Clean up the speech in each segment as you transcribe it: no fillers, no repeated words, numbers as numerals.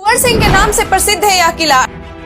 कुंवर सिंह के नाम से प्रसिद्ध है यह किला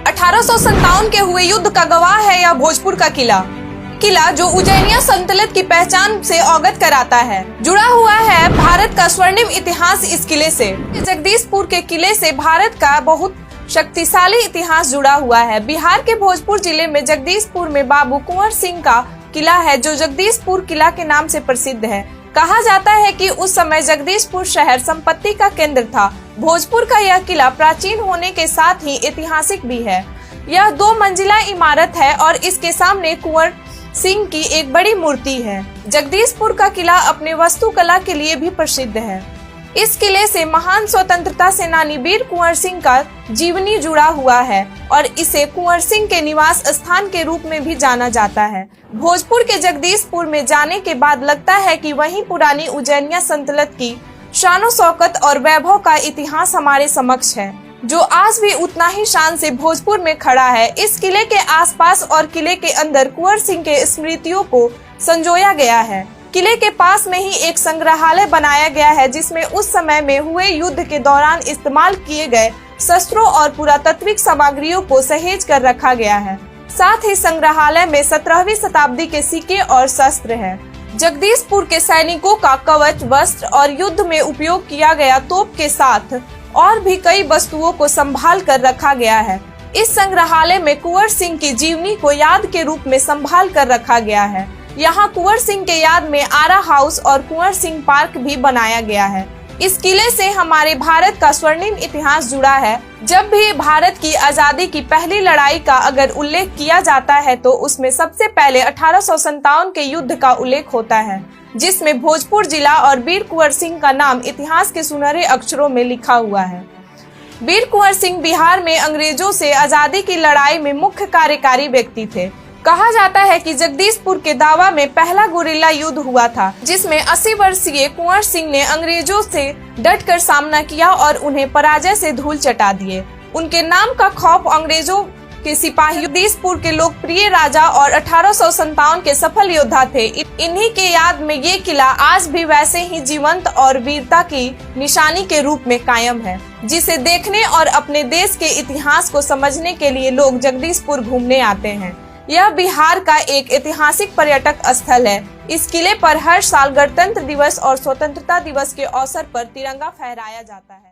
1857 के हुए युद्ध का गवाह है। यह भोजपुर का किला जो उज्जैनिया संतुलित की पहचान से अवगत कराता है, जुड़ा हुआ है भारत का स्वर्णिम इतिहास इस किले से। जगदीशपुर के किले से भारत का बहुत शक्तिशाली इतिहास जुड़ा हुआ है। बिहार के भोजपुर जिले में जगदीशपुर में बाबू कुंवर सिंह का किला है, जो जगदीशपुर किला के नाम से प्रसिद्ध है। कहा जाता है कि उस समय जगदीशपुर शहर संपत्ति का केंद्र था। भोजपुर का यह किला प्राचीन होने के साथ ही ऐतिहासिक भी है। यह 2 मंजिला इमारत है और इसके सामने कुंवर सिंह की एक बड़ी मूर्ति है। जगदीशपुर का किला अपने वास्तुकला के लिए भी प्रसिद्ध है। इस किले से महान स्वतंत्रता सेनानी वीर कुंवर सिंह का जीवनी जुड़ा हुआ है और इसे कुंवर सिंह के निवास स्थान के रूप में भी जाना जाता है। भोजपुर के जगदीशपुर में जाने के बाद लगता है कि वहीं पुरानी उज्जैनिया सल्तनत की शानो शौकत और वैभव का इतिहास हमारे समक्ष है, जो आज भी उतना ही शान से भोजपुर में खड़ा है। इस किले के आसपास और किले के अंदर कुंवर सिंह के स्मृतियों को संजोया गया है। किले के पास में ही एक संग्रहालय बनाया गया है, जिसमें उस समय में हुए युद्ध के दौरान इस्तेमाल किए गए शस्त्रों और पुरातात्विक सामग्रियों को सहेज कर रखा गया है। साथ ही संग्रहालय में 17वीं शताब्दी के सिक्के और शस्त्र हैं। जगदीशपुर के सैनिकों का कवच, वस्त्र और युद्ध में उपयोग किया गया तोप के साथ और भी कई वस्तुओं को संभाल कर रखा गया है। इस संग्रहालय में कुंवर सिंह की जीवनी को याद के रूप में संभाल कर रखा गया है। यहाँ कुंवर सिंह के याद में आरा हाउस और कुंवर सिंह पार्क भी बनाया गया है। इस किले से हमारे भारत का स्वर्णिम इतिहास जुड़ा है। जब भी भारत की आजादी की पहली लड़ाई का अगर उल्लेख किया जाता है तो उसमें सबसे पहले 1857 के युद्ध का उल्लेख होता है, जिसमें भोजपुर जिला और वीर कुंवर सिंह का नाम इतिहास के सुनहरे अक्षरों में लिखा हुआ है। वीर कुंवर सिंह बिहार में अंग्रेजों से आजादी की लड़ाई में मुख्य कार्यकारी व्यक्ति थे। कहा जाता है कि जगदीशपुर के दावा में पहला गुरिल्ला युद्ध हुआ था, जिसमें 80 वर्षीय कुंवर सिंह ने अंग्रेजों से डटकर सामना किया और उन्हें पराजय से धूल चटा दिए। उनके नाम का खौफ अंग्रेजों के सिपाही जगदीशपुर के लोकप्रिय राजा और 1857 के सफल योद्धा थे। इन्हीं के याद में ये किला आज भी वैसे ही जीवंत और वीरता की निशानी के रूप में कायम है, जिसे देखने और अपने देश के इतिहास को समझने के लिए लोग जगदीशपुर घूमने आते हैं। यह बिहार का एक ऐतिहासिक पर्यटक स्थल है। इस किले पर हर साल गणतंत्र दिवस और स्वतंत्रता दिवस के अवसर पर तिरंगा फहराया जाता है।